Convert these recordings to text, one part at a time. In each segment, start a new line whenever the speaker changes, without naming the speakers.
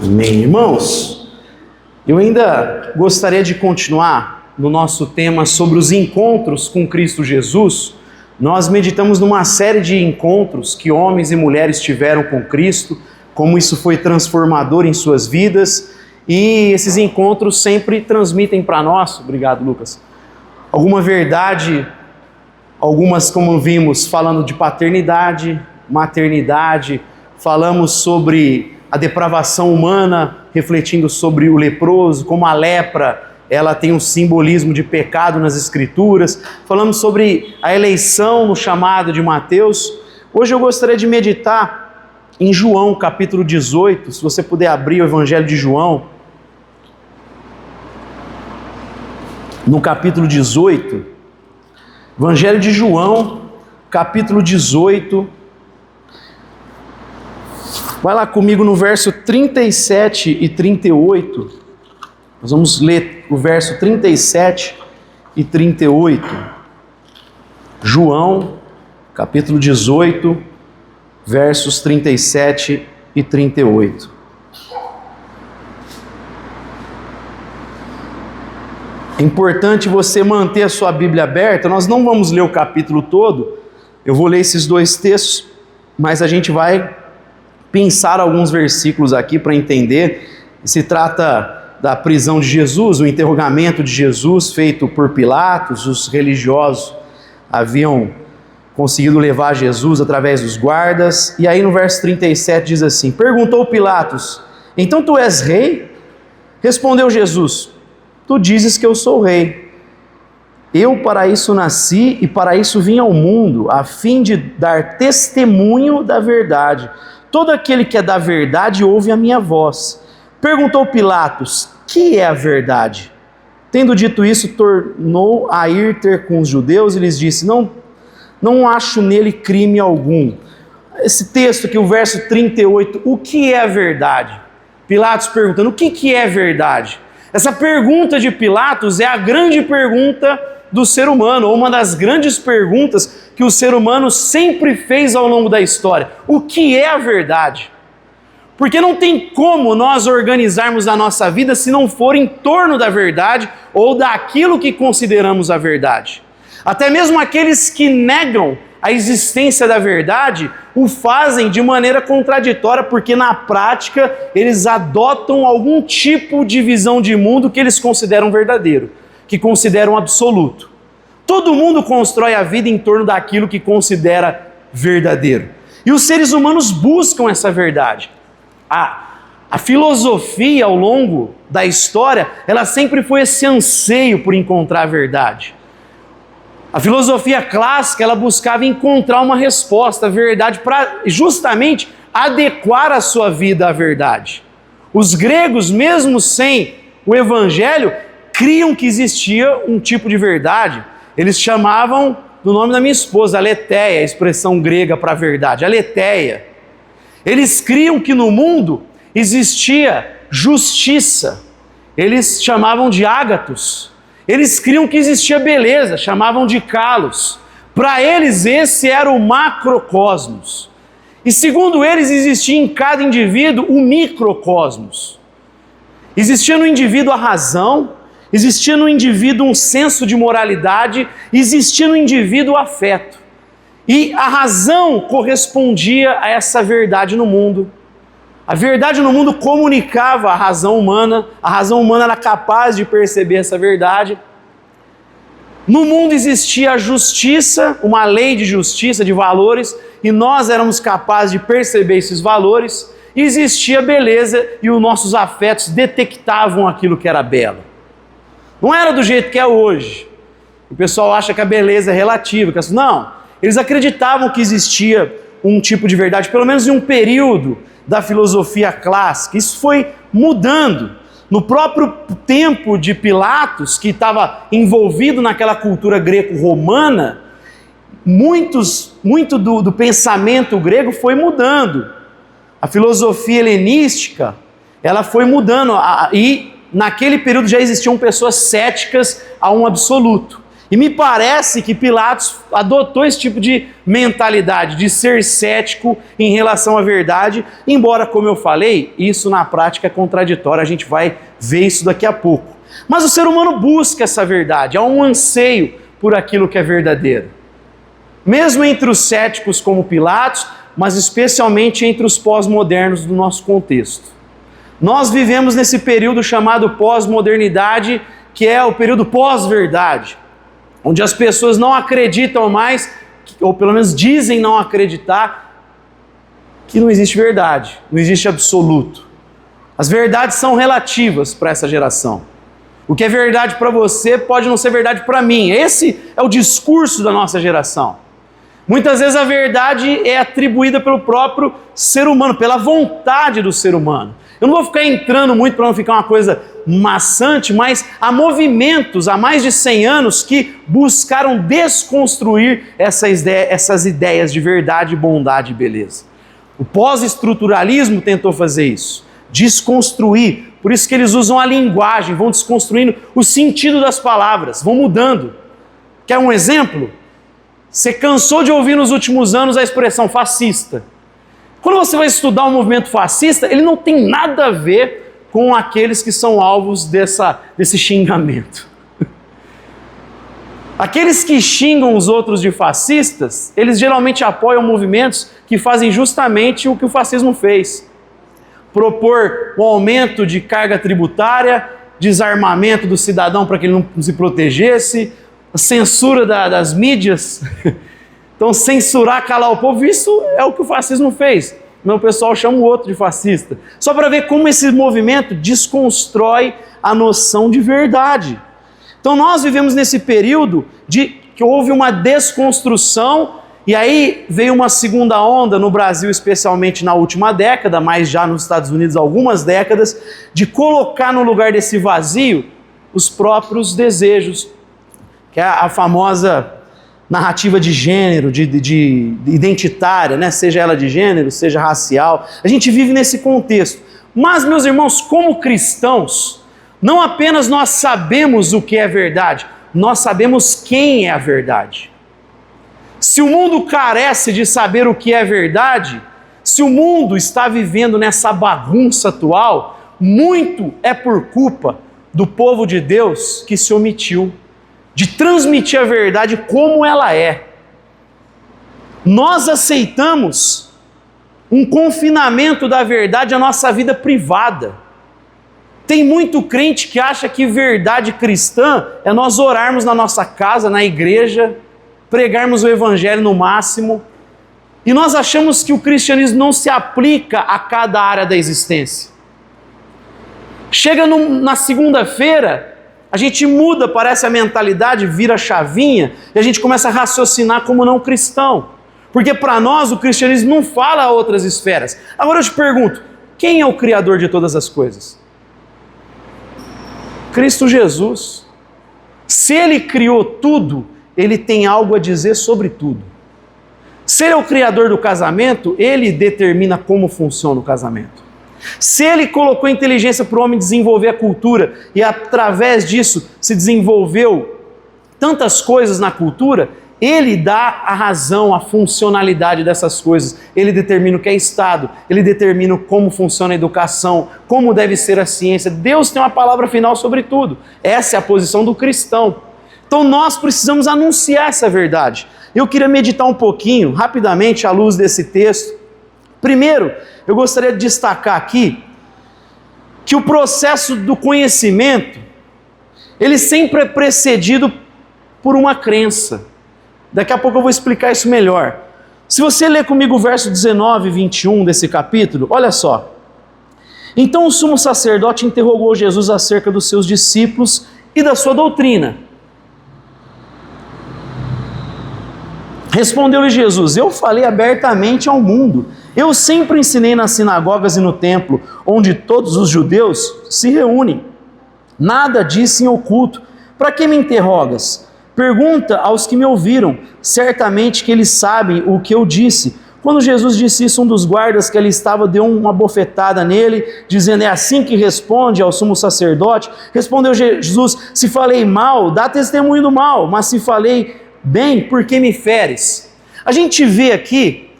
Amém. Irmãos, eu ainda gostaria de continuar no nosso tema sobre os encontros com Cristo Jesus. Nós meditamos numa série de encontros que homens e mulheres tiveram com Cristo, como isso foi transformador em suas vidas, e esses encontros sempre transmitem para nós, obrigado Lucas, alguma verdade, algumas, como vimos, falando de paternidade, maternidade, falamos sobre a depravação humana, refletindo sobre o leproso, como a lepra, ela tem um simbolismo de pecado nas Escrituras. Falamos sobre a eleição no chamado de Mateus. Hoje eu gostaria de meditar em João, capítulo 18, se você puder abrir o Evangelho de João. No capítulo 18, Evangelho de João, capítulo 18, vai lá comigo no verso 37 e 38. Nós vamos ler o verso 37 e 38. João, capítulo 18, versos 37 e 38. É importante você manter a sua Bíblia aberta. Nós não vamos ler o capítulo todo. Eu vou ler esses dois textos, mas a gente vai pensar alguns versículos aqui para entender. Se trata da prisão de Jesus, o interrogamento de Jesus feito por Pilatos. Os religiosos haviam conseguido levar Jesus através dos guardas. E aí no verso 37 diz assim: perguntou Pilatos: então tu és rei? Respondeu Jesus: tu dizes que eu sou rei. Eu para isso nasci e para isso vim ao mundo, a fim de dar testemunho da verdade. Todo aquele que é da verdade ouve a minha voz. Perguntou Pilatos: que é a verdade? Tendo dito isso, tornou a ir ter com os judeus e lhes disse: não acho nele crime algum. Esse texto aqui, o verso 38, o que é a verdade? Pilatos perguntando: o que é verdade? Essa pergunta de Pilatos é a grande pergunta do ser humano, ou uma das grandes perguntas que o ser humano sempre fez ao longo da história. O que é a verdade? Porque não tem como nós organizarmos a nossa vida se não for em torno da verdade ou daquilo que consideramos a verdade. Até mesmo aqueles que negam a existência da verdade o fazem de maneira contraditória, porque na prática eles adotam algum tipo de visão de mundo que eles consideram verdadeiro, que consideram absoluto. Todo mundo constrói a vida em torno daquilo que considera verdadeiro. E os seres humanos buscam essa verdade. A filosofia ao longo da história, ela sempre foi esse anseio por encontrar a verdade. A filosofia clássica, ela buscava encontrar uma resposta, a verdade, para justamente adequar a sua vida à verdade. Os gregos, mesmo sem o evangelho, criam que existia um tipo de verdade. Eles chamavam do nome da minha esposa, aletheia, a expressão grega para verdade, aletheia. Eles criam que no mundo existia justiça. Eles chamavam de ágatos. Eles criam que existia beleza, chamavam de kalos. Para eles esse era o macrocosmos. E segundo eles existia em cada indivíduo o microcosmos. Existia no indivíduo a razão, existia no indivíduo um senso de moralidade, existia no indivíduo o afeto. E a razão correspondia a essa verdade no mundo. A verdade no mundo comunicava a razão humana era capaz de perceber essa verdade. No mundo existia a justiça, uma lei de justiça, de valores, e nós éramos capazes de perceber esses valores. E existia a beleza e os nossos afetos detectavam aquilo que era belo. Não era do jeito que é hoje. O pessoal acha que a beleza é relativa. Não, eles acreditavam que existia um tipo de verdade, pelo menos em um período da filosofia clássica. Isso foi mudando. No próprio tempo de Pilatos, que estava envolvido naquela cultura greco-romana, muito do pensamento grego foi mudando. A filosofia helenística, ela foi mudando, e naquele período já existiam pessoas céticas a um absoluto. E me parece que Pilatos adotou esse tipo de mentalidade, de ser cético em relação à verdade, embora, como eu falei, isso na prática é contraditório, a gente vai ver isso daqui a pouco. Mas o ser humano busca essa verdade, há um anseio por aquilo que é verdadeiro. Mesmo entre os céticos como Pilatos, mas especialmente entre os pós-modernos do nosso contexto. Nós vivemos nesse período chamado pós-modernidade, que é o período pós-verdade, onde as pessoas não acreditam mais, ou pelo menos dizem não acreditar, que não existe verdade, não existe absoluto. As verdades são relativas para essa geração. O que é verdade para você pode não ser verdade para mim. Esse é o discurso da nossa geração. Muitas vezes a verdade é atribuída pelo próprio ser humano, pela vontade do ser humano. Eu não vou ficar entrando muito para não ficar uma coisa maçante, mas há movimentos há mais de 100 anos que buscaram desconstruir essas ideias de verdade, bondade e beleza. O pós-estruturalismo tentou fazer isso, desconstruir. Por isso que eles usam a linguagem, vão desconstruindo o sentido das palavras, vão mudando. Quer um exemplo? Você cansou de ouvir nos últimos anos a expressão fascista. Quando você vai estudar o movimento fascista, ele não tem nada a ver com aqueles que são alvos desse xingamento. Aqueles que xingam os outros de fascistas, eles geralmente apoiam movimentos que fazem justamente o que o fascismo fez. Propor o aumento de carga tributária, desarmamento do cidadão para que ele não se protegesse, a censura das mídias. Então, censurar, calar o povo, isso é o que o fascismo fez. O pessoal chama o outro de fascista. Só para ver como esse movimento desconstrói a noção de verdade. Então, nós vivemos nesse período que houve uma desconstrução, e aí veio uma segunda onda no Brasil, especialmente na última década, mas já nos Estados Unidos algumas décadas, de colocar no lugar desse vazio os próprios desejos, que é a famosa narrativa de gênero, de identitária, né? Seja ela de gênero, seja racial. A gente vive nesse contexto. Mas, meus irmãos, como cristãos, não apenas nós sabemos o que é verdade, nós sabemos quem é a verdade. Se o mundo carece de saber o que é verdade, se o mundo está vivendo nessa bagunça atual, muito é por culpa do povo de Deus que se omitiu de transmitir a verdade como ela é. Nós aceitamos um confinamento da verdade à nossa vida privada. Tem muito crente que acha que verdade cristã é nós orarmos na nossa casa, na igreja, pregarmos o evangelho no máximo, e nós achamos que o cristianismo não se aplica a cada área da existência. Chega na segunda-feira, a gente muda, parece a mentalidade, vira a chavinha, e a gente começa a raciocinar como não cristão. Porque para nós o cristianismo não fala a outras esferas. Agora eu te pergunto, quem é o Criador de todas as coisas? Cristo Jesus. Se Ele criou tudo, Ele tem algo a dizer sobre tudo. Se Ele é o Criador do casamento, Ele determina como funciona o casamento. Se Ele colocou inteligência para o homem desenvolver a cultura e através disso se desenvolveu tantas coisas na cultura, Ele dá a razão, a funcionalidade dessas coisas. Ele determina o que é Estado, Ele determina como funciona a educação, como deve ser a ciência. Deus tem uma palavra final sobre tudo. Essa é a posição do cristão. Então nós precisamos anunciar essa verdade. Eu queria meditar um pouquinho, rapidamente, à luz desse texto. Primeiro, eu gostaria de destacar aqui que o processo do conhecimento, ele sempre é precedido por uma crença. Daqui a pouco eu vou explicar isso melhor. Se você ler comigo o verso 19 e 21 desse capítulo, olha só. Então o sumo sacerdote interrogou Jesus acerca dos seus discípulos e da sua doutrina. Respondeu-lhe Jesus: eu falei abertamente ao mundo. Eu sempre ensinei nas sinagogas e no templo, onde todos os judeus se reúnem. Nada disse em oculto. Para que me interrogas? Pergunta aos que me ouviram. Certamente que eles sabem o que eu disse. Quando Jesus disse isso, um dos guardas que ali estava deu uma bofetada nele, dizendo: é assim que responde ao sumo sacerdote? Respondeu Jesus: se falei mal, dá testemunho do mal, mas se falei bem, por que me feres? A gente vê aqui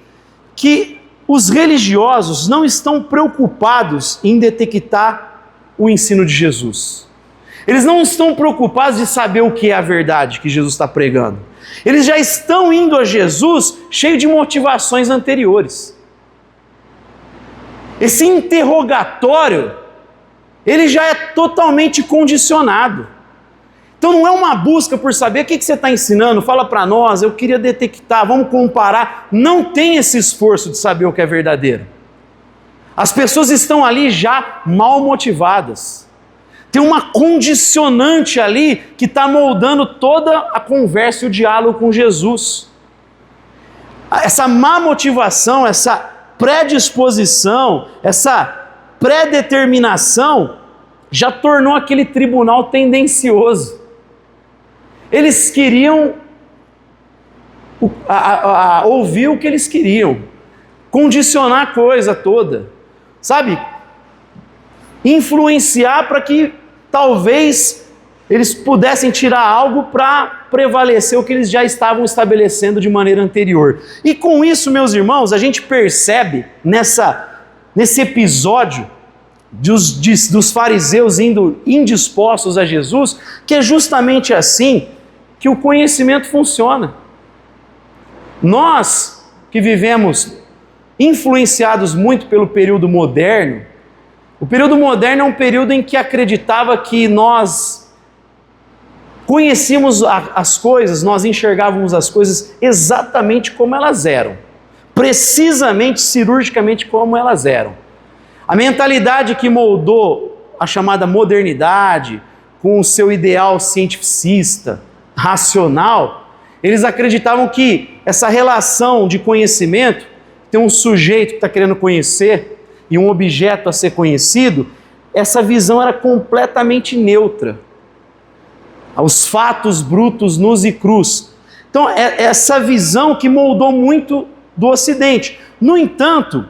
que os religiosos não estão preocupados em detectar o ensino de Jesus. Eles não estão preocupados de saber o que é a verdade que Jesus está pregando. Eles já estão indo a Jesus cheio de motivações anteriores. Esse interrogatório, ele já é totalmente condicionado. Então não é uma busca por saber o que você está ensinando, fala para nós, eu queria detectar, vamos comparar. Não tem esse esforço de saber o que é verdadeiro. As pessoas estão ali já mal motivadas. Tem uma condicionante ali que está moldando toda a conversa e o diálogo com Jesus. Essa má motivação, essa predisposição, essa predeterminação já tornou aquele tribunal tendencioso. Eles queriam ouvir o que eles queriam, condicionar a coisa toda, sabe? Influenciar para que talvez eles pudessem tirar algo para prevalecer o que eles já estavam estabelecendo de maneira anterior. E com isso, meus irmãos, a gente percebe nesse episódio dos fariseus indo indispostos a Jesus, que é justamente assim que o conhecimento funciona. Nós que vivemos influenciados muito pelo período moderno, o período moderno é um período em que acreditava que nós conhecíamos as coisas, nós enxergávamos as coisas exatamente como elas eram, precisamente, cirurgicamente como elas eram. A mentalidade que moldou a chamada modernidade, com o seu ideal cientificista, racional, eles acreditavam que essa relação de conhecimento, tem um sujeito que está querendo conhecer e um objeto a ser conhecido, essa visão era completamente neutra. Os fatos brutos, nus e crus. Então, é essa visão que moldou muito do Ocidente. No entanto,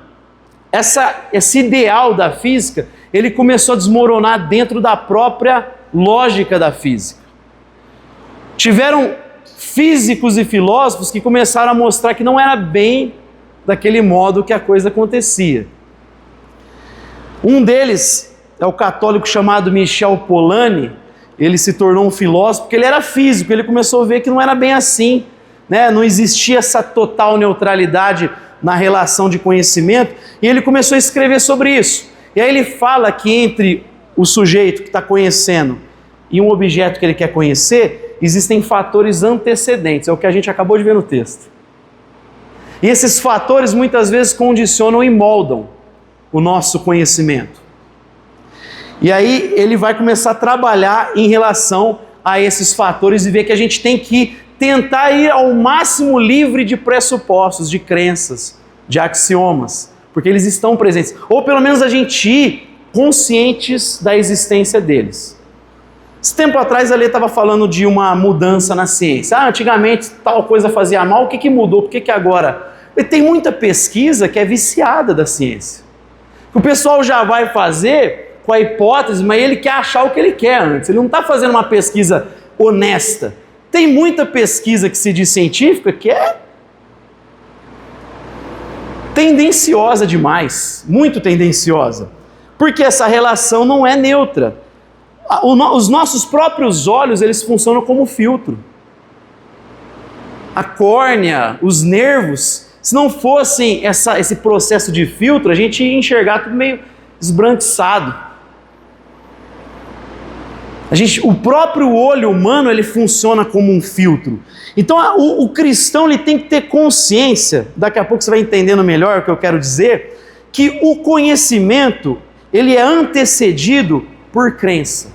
esse ideal da física, ele começou a desmoronar dentro da própria lógica da física. Tiveram físicos e filósofos que começaram a mostrar que não era bem daquele modo que a coisa acontecia. Um deles é o católico chamado Michel Polanyi. Ele se tornou um filósofo porque ele era físico, ele começou a ver que não era bem assim, né? Não existia essa total neutralidade na relação de conhecimento, e ele começou a escrever sobre isso. E aí ele fala que entre o sujeito que está conhecendo e um objeto que ele quer conhecer, existem fatores antecedentes, é o que a gente acabou de ver no texto. E esses fatores muitas vezes condicionam e moldam o nosso conhecimento. E aí ele vai começar a trabalhar em relação a esses fatores e ver que a gente tem que tentar ir ao máximo livre de pressupostos, de crenças, de axiomas, porque eles estão presentes. Ou pelo menos a gente ir conscientes da existência deles. Esse tempo atrás a Lê estava falando de uma mudança na ciência. Antigamente tal coisa fazia mal, o que mudou? Por que agora? E tem muita pesquisa que é viciada da ciência. O pessoal já vai fazer com a hipótese, mas ele quer achar o que ele quer antes. Ele não está fazendo uma pesquisa honesta. Tem muita pesquisa que se diz científica que é tendenciosa demais, muito tendenciosa, porque essa relação não é neutra. Os nossos próprios olhos, eles funcionam como filtro. A córnea, os nervos, se não fossem esse processo de filtro, a gente ia enxergar tudo meio esbranquiçado. O próprio olho humano, ele funciona como um filtro. Então o cristão, ele tem que ter consciência, daqui a pouco você vai entendendo melhor o que eu quero dizer, que o conhecimento, ele é antecedido por crença,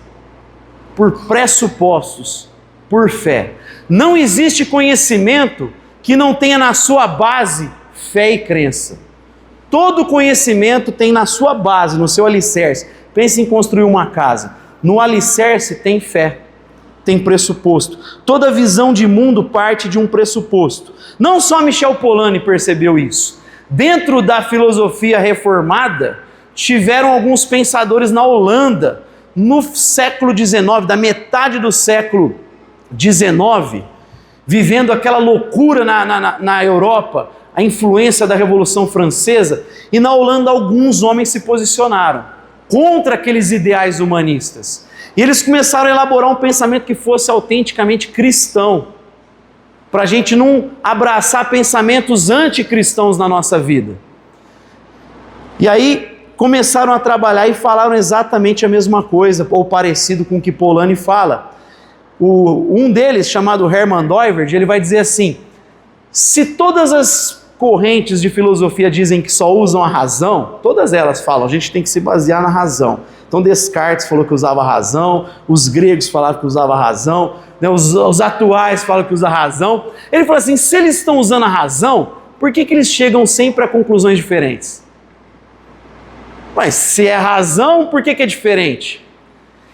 por pressupostos, por fé. Não existe conhecimento que não tenha na sua base fé e crença. Todo conhecimento tem na sua base, no seu alicerce. Pense em construir uma casa. No alicerce tem fé, tem pressuposto. Toda visão de mundo parte de um pressuposto. Não só Michel Polanyi percebeu isso. Dentro da filosofia reformada, tiveram alguns pensadores na Holanda, no século XIX, da metade do século XIX, vivendo aquela loucura na Europa, a influência da Revolução Francesa, e na Holanda alguns homens se posicionaram contra aqueles ideais humanistas. E eles começaram a elaborar um pensamento que fosse autenticamente cristão, para a gente não abraçar pensamentos anticristãos na nossa vida. E aí começaram a trabalhar e falaram exatamente a mesma coisa, ou parecido com o que Polanyi fala. Um deles, chamado Hermann Doivert, ele vai dizer assim: se todas as correntes de filosofia dizem que só usam a razão, todas elas falam, a gente tem que se basear na razão. Então Descartes falou que usava a razão, os gregos falavam que usava a razão, né, os atuais falam que usa a razão. Ele falou assim, se eles estão usando a razão, por que eles chegam sempre a conclusões diferentes? Mas se é razão, por que é diferente?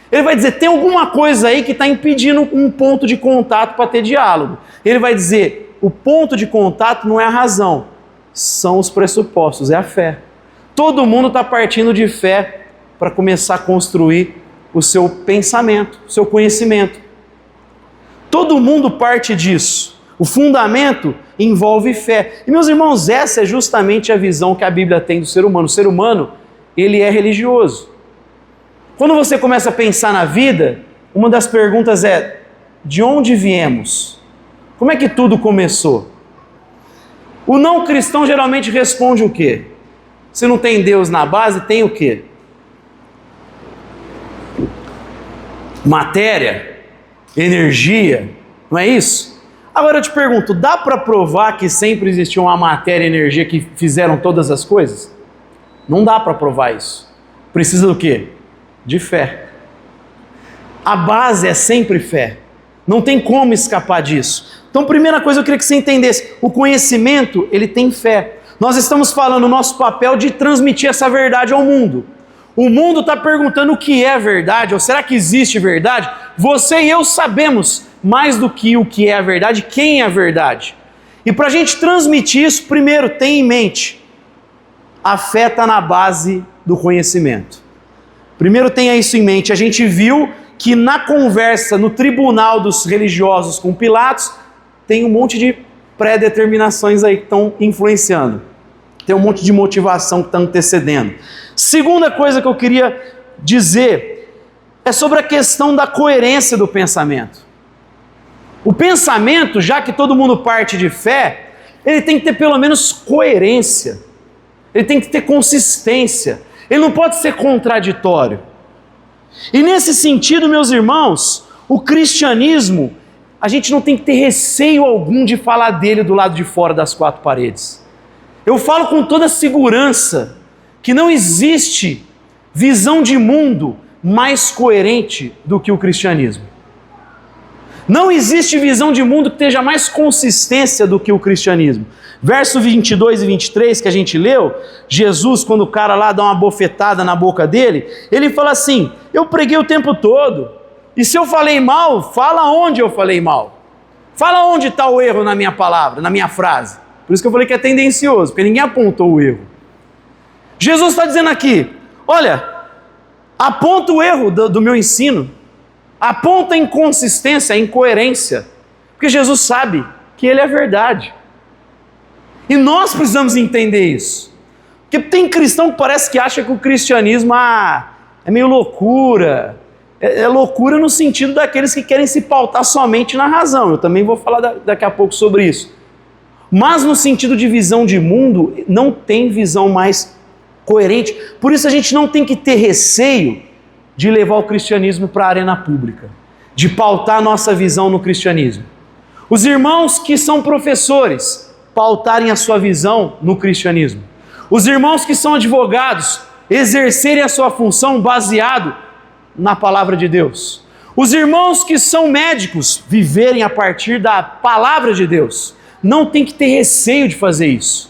Ele vai dizer, tem alguma coisa aí que está impedindo um ponto de contato para ter diálogo. Ele vai dizer, o ponto de contato não é a razão, são os pressupostos, é a fé. Todo mundo está partindo de fé para começar a construir o seu pensamento, o seu conhecimento. Todo mundo parte disso. O fundamento envolve fé. E meus irmãos, essa é justamente a visão que a Bíblia tem do ser humano. O ser humano, ele é religioso. Quando você começa a pensar na vida, uma das perguntas é, de onde viemos? Como é que tudo começou? O não cristão geralmente responde o quê? Se não tem Deus na base, tem o quê? Matéria, energia, não é isso? Agora eu te pergunto, dá para provar que sempre existiu uma matéria e energia que fizeram todas as coisas? Não dá para provar isso. Precisa do quê? De fé. A base é sempre fé. Não tem como escapar disso. Então, primeira coisa eu queria que você entendesse, o conhecimento, ele tem fé. Nós estamos falando o nosso papel de transmitir essa verdade ao mundo. O mundo está perguntando o que é verdade, ou será que existe verdade? Você e eu sabemos mais do que o que é a verdade, quem é a verdade. E para a gente transmitir isso, primeiro, tenha em mente, a fé está na base do conhecimento. Primeiro tenha isso em mente, a gente viu que na conversa, no tribunal dos religiosos com Pilatos, tem um monte de pré-determinações aí que estão influenciando. Tem um monte de motivação que está antecedendo. Segunda coisa que eu queria dizer é sobre a questão da coerência do pensamento. O pensamento, já que todo mundo parte de fé, ele tem que ter pelo menos coerência. Ele tem que ter consistência. Ele não pode ser contraditório. E nesse sentido, meus irmãos, o cristianismo, a gente não tem que ter receio algum de falar dele do lado de fora das quatro paredes. Eu falo com toda segurança que não existe visão de mundo mais coerente do que o cristianismo. Não existe visão de mundo que tenha mais consistência do que o cristianismo. Verso 22 e 23 que a gente leu, Jesus, quando o cara lá dá uma bofetada na boca dele, ele fala assim, eu preguei o tempo todo, e se eu falei mal, fala onde eu falei mal. Fala onde está o erro na minha palavra, na minha frase. Por isso que eu falei que é tendencioso, porque ninguém apontou o erro. Jesus está dizendo aqui, olha, aponta o erro do meu ensino, aponta a inconsistência, a incoerência, porque Jesus sabe que ele é verdade. E nós precisamos entender isso. Porque tem cristão que parece que acha que o cristianismo é meio loucura. É loucura no sentido daqueles que querem se pautar somente na razão. Eu também vou falar daqui a pouco sobre isso. Mas no sentido de visão de mundo, não tem visão mais coerente. Por isso a gente não tem que ter receio de levar o cristianismo para a arena pública, de pautar a nossa visão no cristianismo. Os irmãos que são professores, pautarem a sua visão no cristianismo. Os irmãos que são advogados, exercerem a sua função baseado na palavra de Deus. Os irmãos que são médicos, viverem a partir da palavra de Deus. Não tem que ter receio de fazer isso.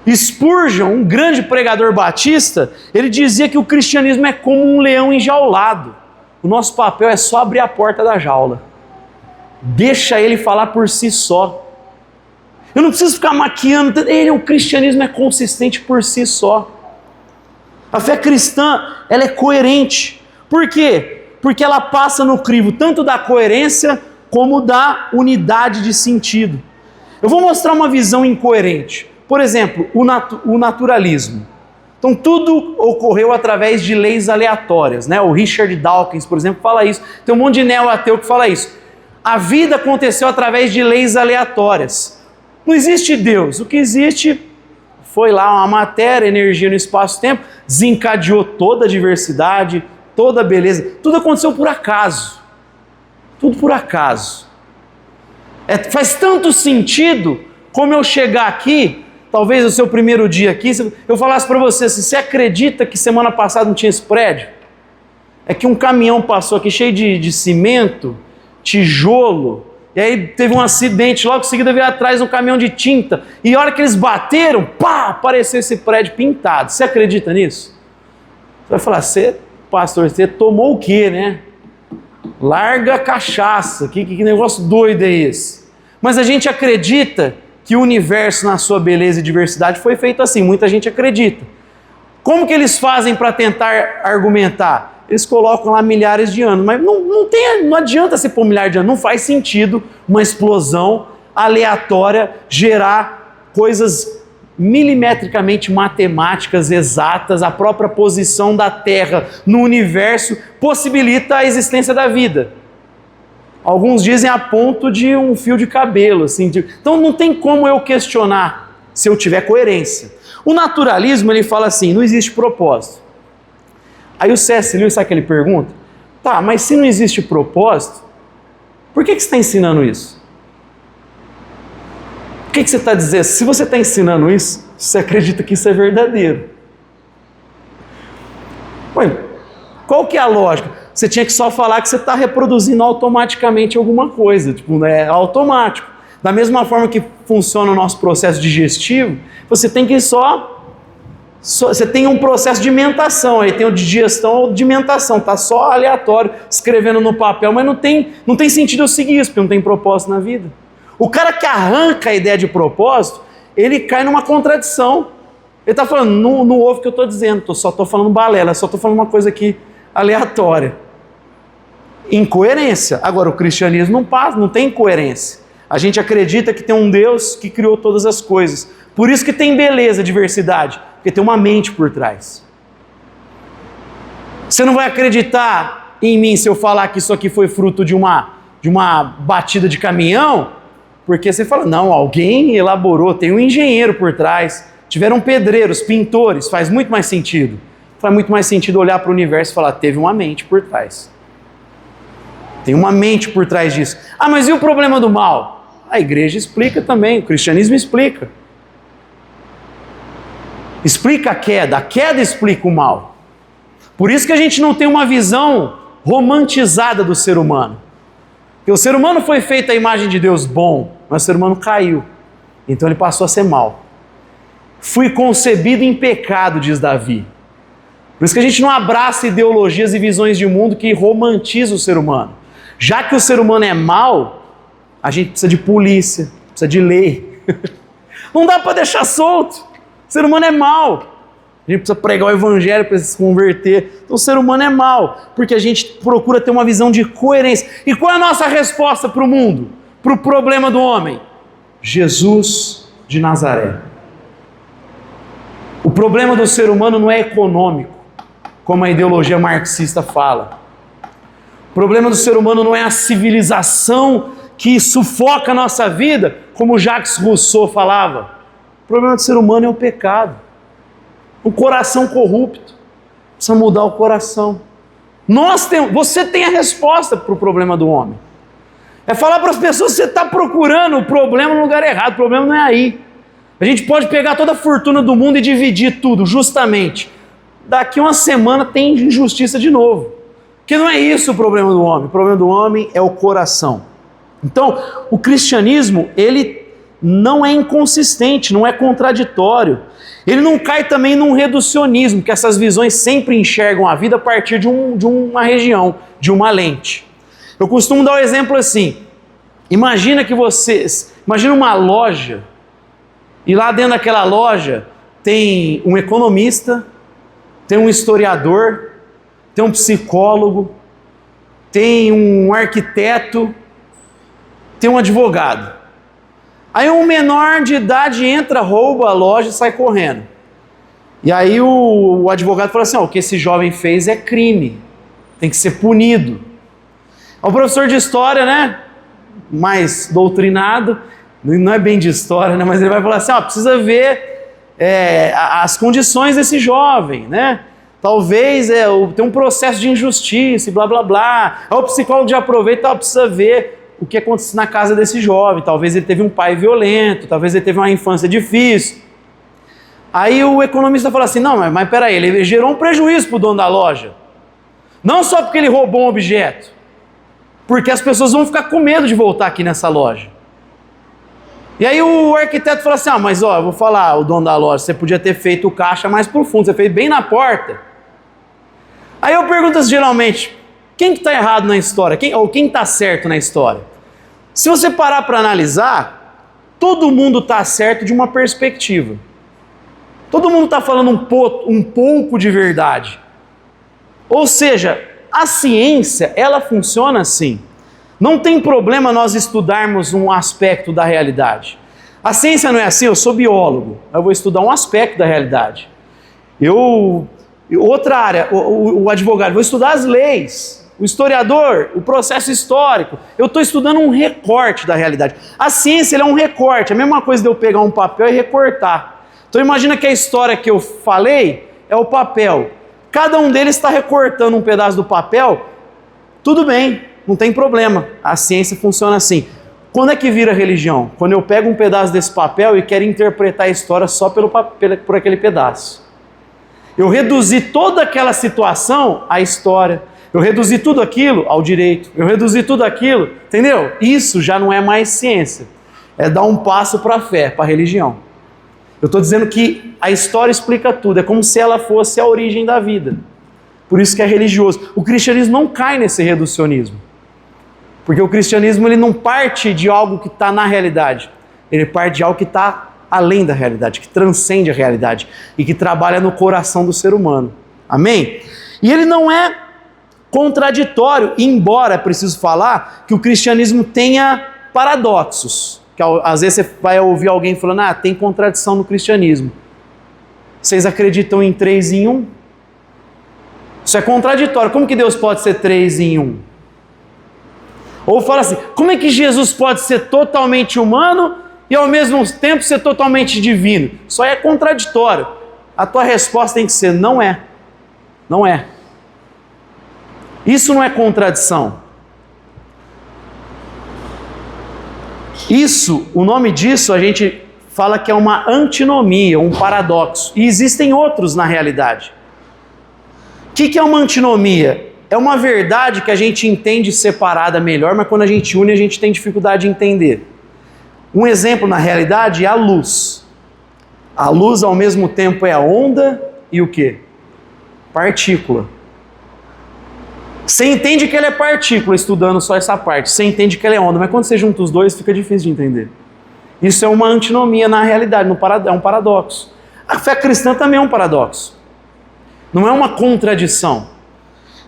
Spurgeon, um grande pregador batista, ele dizia que o cristianismo é como um leão enjaulado. O nosso papel é só abrir a porta da jaula. Deixa ele falar por si só. Eu não preciso ficar maquiando. O cristianismo é consistente por si só. A fé cristã, ela é coerente. Por quê? Porque ela passa no crivo tanto da coerência como da unidade de sentido. Eu vou mostrar uma visão incoerente. Por exemplo, o naturalismo. Então tudo ocorreu através de leis aleatórias, né? O Richard Dawkins, por exemplo, fala isso. Tem um monte de neo-ateu que fala isso. A vida aconteceu através de leis aleatórias. Não existe Deus. O que existe foi lá uma matéria, energia no espaço-tempo, desencadeou toda a diversidade, toda a beleza. Tudo aconteceu por acaso. Tudo por acaso. Faz tanto sentido como eu chegar aqui, talvez o seu primeiro dia aqui, eu falasse para você, se você acredita que semana passada não tinha esse prédio? É que um caminhão passou aqui cheio de cimento, tijolo, e aí teve um acidente, logo em seguida veio atrás um caminhão de tinta, e a hora que eles bateram, pá, apareceu esse prédio pintado. Você acredita nisso? Você vai falar, pastor, você tomou o quê, né? Larga a cachaça, que negócio doido é esse? Mas a gente acredita que o universo na sua beleza e diversidade foi feito assim, muita gente acredita. Como que eles fazem para tentar argumentar? Eles colocam lá milhares de anos, mas não adianta você pôr milhares de anos, não faz sentido uma explosão aleatória gerar coisas milimetricamente matemáticas exatas. A própria posição da Terra no universo possibilita a existência da vida. Alguns dizem a ponto de um fio de cabelo. Assim, então não tem como eu questionar se eu tiver coerência. O naturalismo, ele fala assim, não existe propósito. Aí o C.S. Lewis, sabe o que ele pergunta? Tá, mas se não existe propósito, por que você está ensinando isso? O que você está dizendo? Se você está ensinando isso, você acredita que isso é verdadeiro. Ué, qual que é a lógica? Você tinha que só falar que você está reproduzindo automaticamente alguma coisa, tipo, é automático. Da mesma forma que funciona o nosso processo digestivo, você tem que você tem um processo de mentação, aí tem o de digestão ou de mentação, tá só aleatório, escrevendo no papel, mas não tem sentido eu seguir isso, porque não tem propósito na vida. O cara que arranca a ideia de propósito, ele cai numa contradição. Ele está falando, não ouve o que eu estou dizendo, só estou falando balela, só estou falando uma coisa aqui aleatória. Incoerência. Agora, o cristianismo não tem incoerência. A gente acredita que tem um Deus que criou todas as coisas. Por isso que tem beleza, diversidade, porque tem uma mente por trás. Você não vai acreditar em mim se eu falar que isso aqui foi fruto de uma batida de caminhão, porque você fala, não, alguém elaborou, tem um engenheiro por trás, tiveram pedreiros, pintores, faz muito mais sentido. Faz muito mais sentido olhar para o universo e falar, teve uma mente por trás. Tem uma mente por trás disso. Ah, mas e o problema do mal? A igreja explica também, o cristianismo explica. Explica a queda explica o mal. Por isso que a gente não tem uma visão romantizada do ser humano. Porque o ser humano foi feito à imagem de Deus bom, mas o ser humano caiu. Então ele passou a ser mal. Fui concebido em pecado, diz Davi. Por isso que a gente não abraça ideologias e visões de mundo que romantizam o ser humano. Já que o ser humano é mau, a gente precisa de polícia, precisa de lei. Não dá para deixar solto. O ser humano é mau. A gente precisa pregar o evangelho para se converter. Então o ser humano é mau, porque a gente procura ter uma visão de coerência. E qual é a nossa resposta para o mundo? Para o problema do homem? Jesus de Nazaré. O problema do ser humano não é econômico, como a ideologia marxista fala. O problema do ser humano não é a civilização que sufoca a nossa vida, como Jacques Rousseau falava. O problema do ser humano é o pecado. Um coração corrupto. Precisa mudar o coração. Você tem a resposta para o problema do homem. É falar para as pessoas que você está procurando o problema no lugar errado. O problema não é aí. A gente pode pegar toda a fortuna do mundo e dividir tudo, justamente. Daqui uma semana tem injustiça de novo. Porque não é isso o problema do homem. O problema do homem é o coração. Então, o cristianismo, ele não é inconsistente, não é contraditório. Ele não cai também num reducionismo, que essas visões sempre enxergam a vida a partir de uma região, de uma lente. Eu costumo dar o exemplo assim, imagina uma loja E lá dentro daquela loja tem um economista, tem um historiador, tem um psicólogo, tem um arquiteto, tem um advogado. Aí um menor de idade entra, rouba a loja e sai correndo. E aí o advogado fala assim, o que esse jovem fez é crime, tem que ser punido. O professor de história, né, mais doutrinado, não é bem de história, né, mas ele vai falar assim, precisa ver as condições desse jovem, né? Talvez tem um processo de injustiça e blá blá blá. Aí o psicólogo já aproveita, precisa ver o que aconteceu na casa desse jovem. Talvez ele teve um pai violento, talvez ele teve uma infância difícil. Aí o economista fala assim, não, mas peraí, ele gerou um prejuízo para o dono da loja. Não só porque ele roubou um objeto, porque as pessoas vão ficar com medo de voltar aqui nessa loja. E aí o arquiteto fala assim, mas eu vou falar, o dono da loja, você podia ter feito o caixa mais profundo, você fez bem na porta. Aí eu pergunto geralmente, quem que está errado na história? Quem está certo na história? Se você parar para analisar, todo mundo está certo de uma perspectiva. Todo mundo está falando um pouco de verdade. Ou seja, a ciência, ela funciona assim. Não tem problema nós estudarmos um aspecto da realidade. A ciência não é assim, eu sou biólogo, eu vou estudar um aspecto da realidade. Outra área, o advogado, vou estudar as leis. O historiador, o processo histórico. Eu estou estudando um recorte da realidade. A ciência é um recorte, a mesma coisa de eu pegar um papel e recortar. Então imagina que a história que eu falei é o papel. Cada um deles está recortando um pedaço do papel, tudo bem, não tem problema. A ciência funciona assim. Quando é que vira religião? Quando eu pego um pedaço desse papel e quero interpretar a história só por aquele pedaço. Eu reduzi toda aquela situação à história. Eu reduzi tudo aquilo ao direito. Eu reduzi tudo aquilo, entendeu? Isso já não é mais ciência. É dar um passo para a fé, para a religião. Eu estou dizendo que a história explica tudo. É como se ela fosse a origem da vida. Por isso que é religioso. O cristianismo não cai nesse reducionismo. Porque o cristianismo ele não parte de algo que está na realidade. Ele parte de algo que está além da realidade, que transcende a realidade e que trabalha no coração do ser humano. Amém? E ele não é contraditório, embora é preciso falar que o cristianismo tenha paradoxos. Que às vezes você vai ouvir alguém falando, tem contradição no cristianismo. Vocês acreditam em 3 em 1? Isso é contraditório. Como que Deus pode ser 3 em 1? Ou fala assim, como é que Jesus pode ser totalmente humano e ao mesmo tempo ser totalmente divino? Isso é contraditório. A tua resposta tem que ser, não é. Não é. Isso não é contradição. Isso, o nome disso a gente fala que é uma antinomia, um paradoxo. E existem outros na realidade. O que é uma antinomia? É uma verdade que a gente entende separada melhor, mas quando a gente une a gente tem dificuldade de entender. Um exemplo na realidade é a luz. A luz ao mesmo tempo é a onda e o quê? Partícula. Você entende que ela é partícula estudando só essa parte, você entende que ela é onda, mas quando você junta os dois fica difícil de entender. Isso é uma antinomia na realidade, é um paradoxo. A fé cristã também é um paradoxo. Não é uma contradição.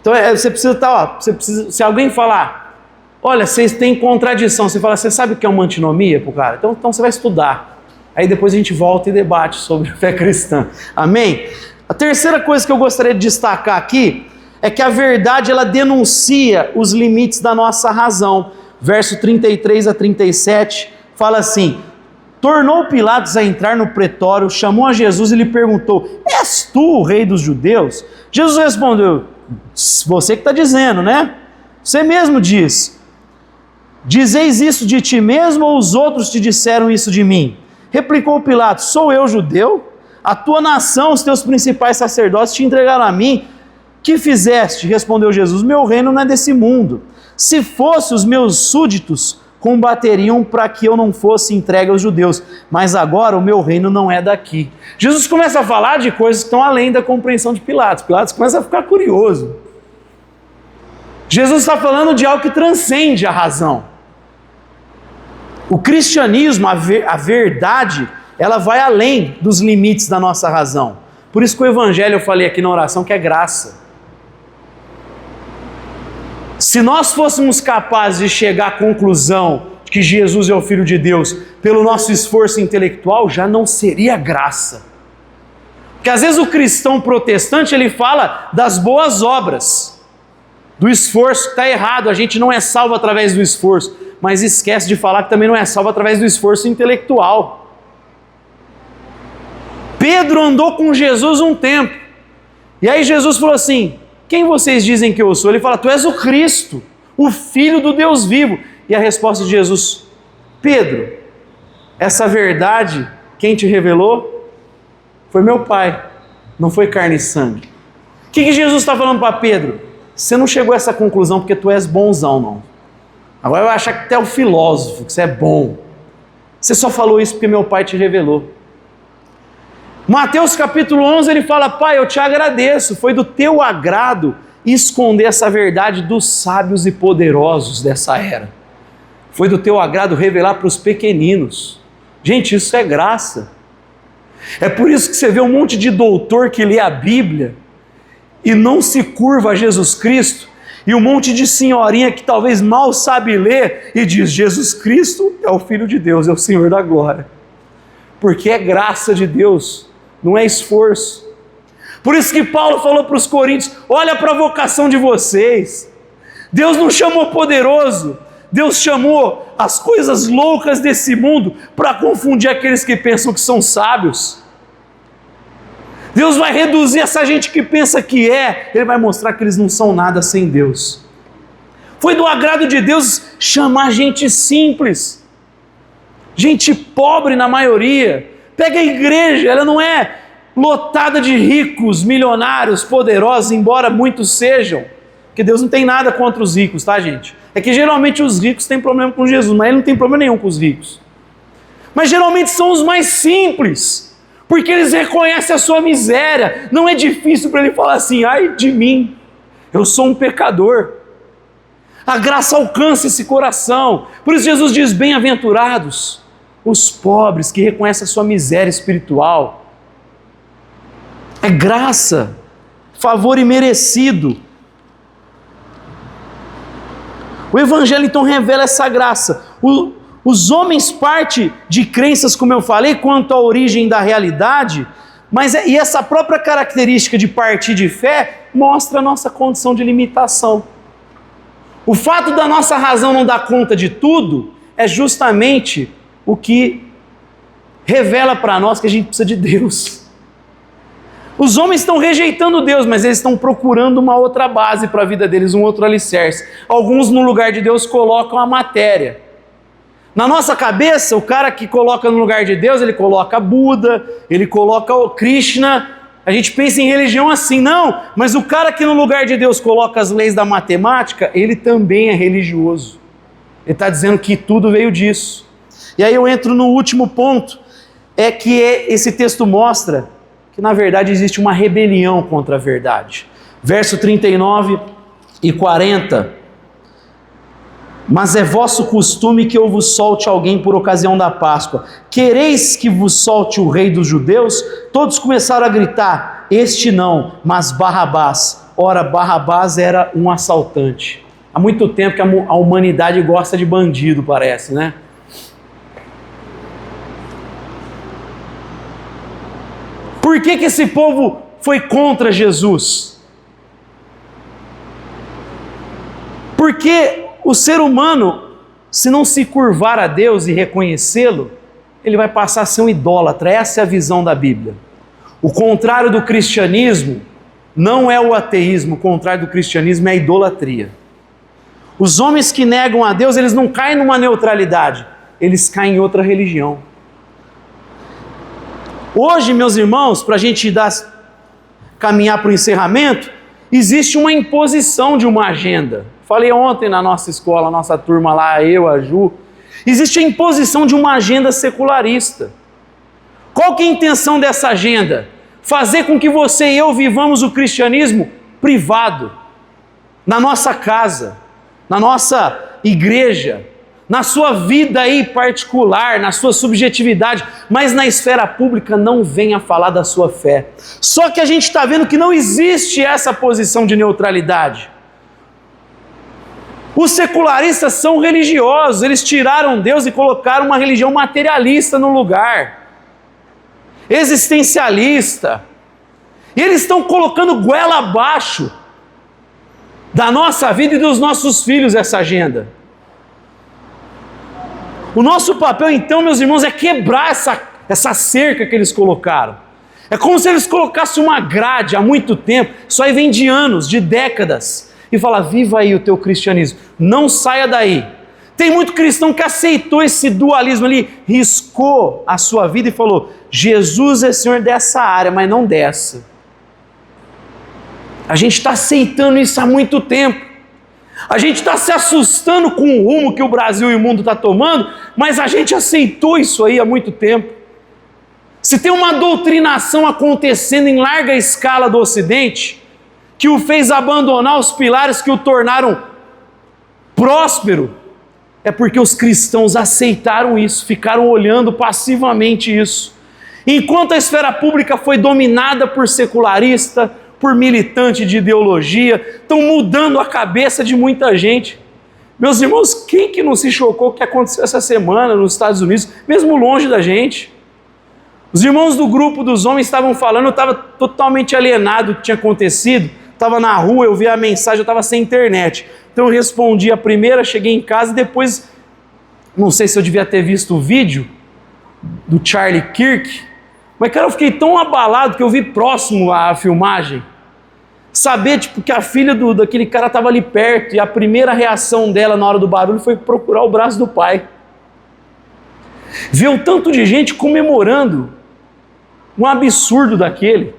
Então você precisa estar, se alguém falar, olha, vocês têm contradição, você fala, você sabe o que é uma antinomia pro cara? Então você vai estudar. Aí depois a gente volta e debate sobre a fé cristã. Amém? A terceira coisa que eu gostaria de destacar aqui é que a verdade ela denuncia os limites da nossa razão. Verso 33 a 37 fala assim: tornou Pilatos a entrar no pretório, chamou a Jesus e lhe perguntou: és tu o rei dos judeus? Jesus respondeu: você que está dizendo, né? Você mesmo diz. Dizeis isso de ti mesmo ou os outros te disseram isso de mim? Replicou Pilatos: sou eu judeu? A tua nação, os teus principais sacerdotes te entregaram a mim. Que fizeste? Respondeu Jesus: meu reino não é desse mundo. Se fosse, os meus súditos combateriam para que eu não fosse entregue aos judeus, mas agora o meu reino não é daqui. Jesus começa a falar de coisas que estão além da compreensão de Pilatos. Pilatos começa a ficar curioso. Jesus está falando de algo que transcende a razão. O cristianismo, a verdade, ela vai além dos limites da nossa razão. Por isso que o Evangelho, eu falei aqui na oração, que é graça. Se nós fôssemos capazes de chegar à conclusão de que Jesus é o Filho de Deus pelo nosso esforço intelectual, já não seria graça. Porque às vezes o cristão protestante, ele fala das boas obras, do esforço, que está errado, a gente não é salvo através do esforço, mas esquece de falar que também não é salvo através do esforço intelectual. Pedro andou com Jesus um tempo, e aí Jesus falou assim: quem vocês dizem que eu sou? Ele fala: tu és o Cristo, o Filho do Deus vivo. E a resposta de Jesus: Pedro, essa verdade, quem te revelou? Foi meu Pai, não foi carne e sangue. O que Jesus está falando para Pedro? Você não chegou a essa conclusão porque tu és bonzão, não. Agora vai achar que tu é o filósofo, que você é bom. Você só falou isso porque meu Pai te revelou. Mateus capítulo 11, ele fala: Pai, eu te agradeço, foi do teu agrado esconder essa verdade dos sábios e poderosos dessa era. Foi do teu agrado revelar para os pequeninos. Gente, isso é graça. É por isso que você vê um monte de doutor que lê a Bíblia e não se curva a Jesus Cristo, e um monte de senhorinha que talvez mal sabe ler e diz: Jesus Cristo é o Filho de Deus, é o Senhor da glória. Porque é graça de Deus, não é esforço. Por isso que Paulo falou para os coríntios: olha para a vocação de vocês. Deus não chamou poderoso, Deus chamou as coisas loucas desse mundo para confundir aqueles que pensam que são sábios. Deus vai reduzir essa gente que pensa que Ele vai mostrar que eles não são nada sem Deus. Foi do agrado de Deus chamar gente simples, gente pobre na maioria. Pega a igreja, ela não é lotada de ricos, milionários, poderosos, embora muitos sejam, porque Deus não tem nada contra os ricos, tá, gente? É que geralmente os ricos têm problema com Jesus, mas Ele não tem problema nenhum com os ricos. Mas geralmente são os mais simples, porque eles reconhecem a sua miséria. Não é difícil para ele falar assim: ai de mim, eu sou um pecador. A graça alcança esse coração. Por isso Jesus diz: bem-aventurados os pobres que reconhecem a sua miséria espiritual. É graça, favor imerecido. O Evangelho então revela essa graça. Os homens partem de crenças, como eu falei, quanto à origem da realidade, e essa própria característica de partir de fé mostra a nossa condição de limitação. O fato da nossa razão não dar conta de tudo é justamente o que revela para nós que a gente precisa de Deus. Os homens estão rejeitando Deus, mas eles estão procurando uma outra base para a vida deles, um outro alicerce. Alguns, no lugar de Deus, colocam a matéria. Na nossa cabeça, o cara que coloca no lugar de Deus, ele coloca Buda, ele coloca o Krishna. A gente pensa em religião assim, não, mas o cara que no lugar de Deus coloca as leis da matemática, ele também é religioso. Ele está dizendo que tudo veio disso. E aí eu entro no último ponto, esse texto mostra que na verdade existe uma rebelião contra a verdade. Verso 39 e 40. Mas é vosso costume que eu vos solte alguém por ocasião da Páscoa. Quereis que vos solte o rei dos judeus? Todos começaram a gritar: este não, mas Barrabás. Ora, Barrabás era um assaltante. Há muito tempo que a humanidade gosta de bandido, parece, né? Por que esse povo foi contra Jesus? Porque o ser humano, se não se curvar a Deus e reconhecê-lo, ele vai passar a ser um idólatra. Essa é a visão da Bíblia. O contrário do cristianismo não é o ateísmo, o contrário do cristianismo é a idolatria. Os homens que negam a Deus, eles não caem numa neutralidade, eles caem em outra religião. Hoje, meus irmãos, para a gente caminhar para o encerramento, existe uma imposição de uma agenda. Falei ontem na nossa escola, nossa turma lá, eu, a Ju, existe a imposição de uma agenda secularista. Qual que é a intenção dessa agenda? Fazer com que você e eu vivamos o cristianismo privado, na nossa casa, na nossa igreja, na sua vida aí particular, na sua subjetividade, mas na esfera pública não venha falar da sua fé. Só que a gente está vendo que não existe essa posição de neutralidade. Os secularistas são religiosos, eles tiraram Deus e colocaram uma religião materialista no lugar, existencialista, e eles estão colocando goela abaixo da nossa vida e dos nossos filhos essa agenda. O nosso papel então, meus irmãos, é quebrar essa cerca que eles colocaram. É como se eles colocassem uma grade há muito tempo, isso aí vem de anos, de décadas, e fala: viva aí o teu cristianismo, não saia daí. Tem muito cristão que aceitou esse dualismo ali, riscou a sua vida e falou: Jesus é Senhor dessa área, mas não dessa. A gente está aceitando isso há muito tempo. A gente está se assustando com o rumo que o Brasil e o mundo estão tomando, mas a gente aceitou isso aí há muito tempo. Se tem uma doutrinação acontecendo em larga escala do Ocidente, que o fez abandonar os pilares que o tornaram próspero, é porque os cristãos aceitaram isso, ficaram olhando passivamente isso. Enquanto a esfera pública foi dominada por secularista, por militante de ideologia, estão mudando a cabeça de muita gente. Meus irmãos, quem que não se chocou com o que aconteceu essa semana nos Estados Unidos, mesmo longe da gente? Os irmãos do grupo dos homens estavam falando, eu estava totalmente alienado do que tinha acontecido, estava na rua, eu vi a mensagem, eu estava sem internet. Então eu respondi a primeira, cheguei em casa e depois, não sei se eu devia ter visto o vídeo do Charlie Kirk, mas cara, eu fiquei tão abalado que eu vi próximo à filmagem. Saber que a filha daquele cara estava ali perto e a primeira reação dela na hora do barulho foi procurar o braço do pai. Ver o tanto de gente comemorando um absurdo daquele.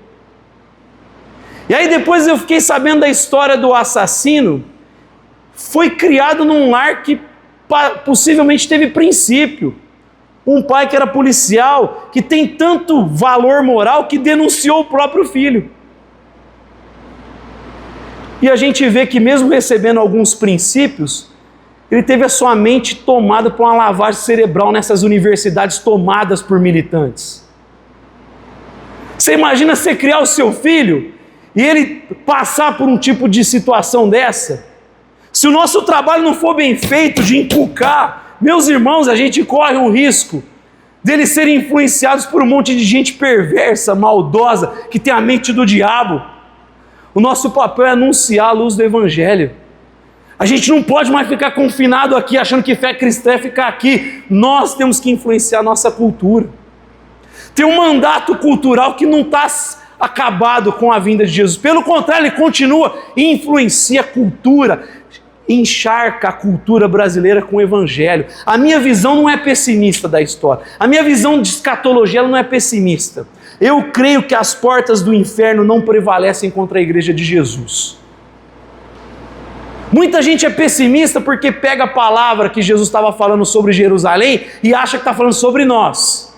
E aí depois eu fiquei sabendo da história do assassino. Foi criado num lar que possivelmente teve princípio. Um pai que era policial, que tem tanto valor moral que denunciou o próprio filho. E a gente vê que mesmo recebendo alguns princípios, ele teve a sua mente tomada por uma lavagem cerebral nessas universidades tomadas por militantes. Você imagina você criar o seu filho e ele passar por um tipo de situação dessa? Se o nosso trabalho não for bem feito de inculcar, meus irmãos, a gente corre um risco deles serem influenciados por um monte de gente perversa, maldosa, que tem a mente do diabo. O nosso papel é anunciar a luz do Evangelho. A gente não pode mais ficar confinado aqui, achando que fé cristã é ficar aqui. Nós temos que influenciar a nossa cultura. Tem um mandato cultural que não está acabado com a vinda de Jesus. Pelo contrário, ele continua e influencia a cultura, encharca a cultura brasileira com o Evangelho. A minha visão não é pessimista da história. A minha visão de escatologia ela não é pessimista. Eu creio que as portas do inferno não prevalecem contra a igreja de Jesus. Muita gente é pessimista porque pega a palavra que Jesus estava falando sobre Jerusalém e acha que está falando sobre nós.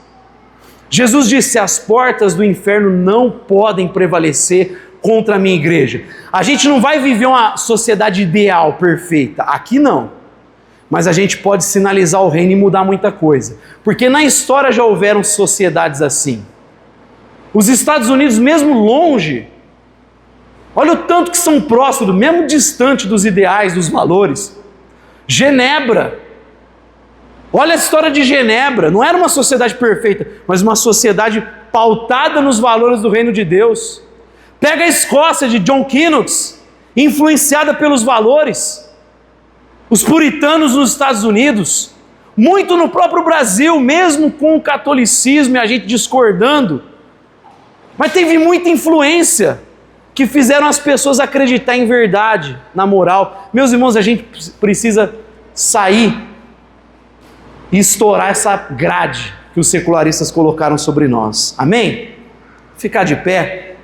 Jesus disse: as portas do inferno não podem prevalecer contra a minha igreja. A gente não vai viver uma sociedade ideal, perfeita. Aqui não. Mas a gente pode sinalizar o reino e mudar muita coisa. Porque na história já houveram sociedades assim. Os Estados Unidos, mesmo longe, olha o tanto que são próximos, mesmo distante dos ideais, dos valores. Genebra. Olha a história de Genebra. Não era uma sociedade perfeita, mas uma sociedade pautada nos valores do reino de Deus. Pega a Escócia de John Knox, influenciada pelos valores. Os puritanos nos Estados Unidos. Muito no próprio Brasil, mesmo com o catolicismo e a gente discordando. Mas teve muita influência que fizeram as pessoas acreditar em verdade, na moral. Meus irmãos, a gente precisa sair e estourar essa grade que os secularistas colocaram sobre nós. Amém? Ficar de pé.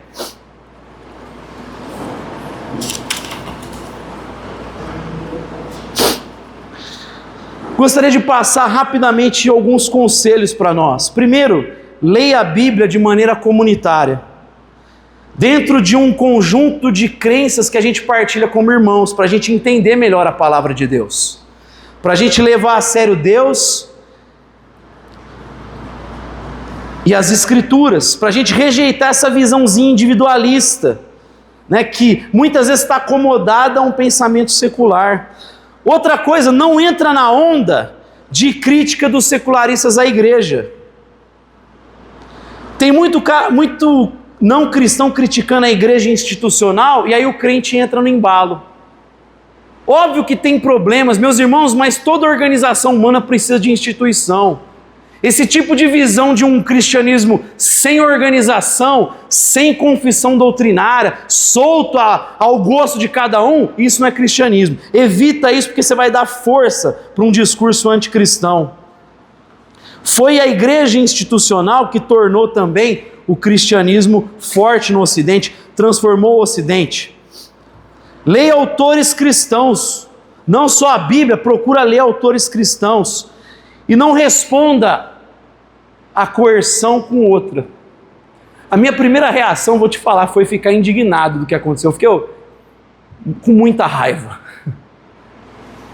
Gostaria de passar rapidamente alguns conselhos para nós. Primeiro, leia a Bíblia de maneira comunitária, dentro de um conjunto de crenças que a gente partilha como irmãos, para a gente entender melhor a palavra de Deus. para a gente levar a sério Deus e as Escrituras, para a gente rejeitar essa visãozinha individualista, né, que muitas vezes está acomodada a um pensamento secular. Outra coisa, não entra na onda de crítica dos secularistas à igreja. Tem muito não cristão criticando a igreja institucional, e aí o crente entra no embalo. Óbvio que tem problemas, meus irmãos, mas toda organização humana precisa de instituição. Esse tipo de visão de um cristianismo sem organização, sem confissão doutrinária, solto ao gosto de cada um, isso não é cristianismo. Evita isso, porque você vai dar força para um discurso anticristão. Foi a igreja institucional que tornou também o cristianismo forte no Ocidente, transformou o Ocidente. Leia autores cristãos, não só a Bíblia, procura ler autores cristãos, e não responda a coerção com outra. A minha primeira reação, vou te falar, foi ficar indignado do que aconteceu. Eu fiquei com muita raiva.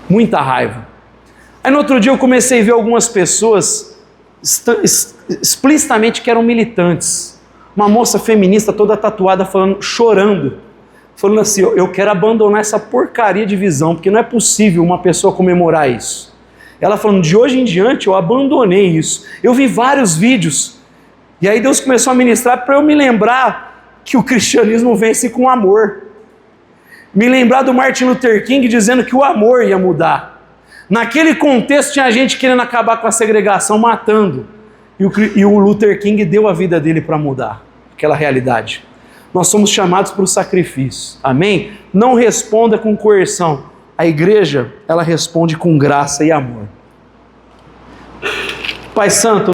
Muita raiva. Aí no outro dia eu comecei a ver algumas pessoas explicitamente que eram militantes. Uma moça feminista toda tatuada, chorando, falando assim, eu quero abandonar essa porcaria de visão, porque não é possível uma pessoa comemorar isso. Ela falando, de hoje em diante eu abandonei isso. Eu vi vários vídeos, e aí Deus começou a ministrar para eu me lembrar que o cristianismo vence com amor. Me lembrar do Martin Luther King dizendo que o amor ia mudar. Naquele contexto tinha gente querendo acabar com a segregação, matando. E o Luther King deu a vida dele para mudar aquela realidade. Nós somos chamados para o sacrifício. Amém? Não responda com coerção. A igreja, ela responde com graça e amor. Pai Santo,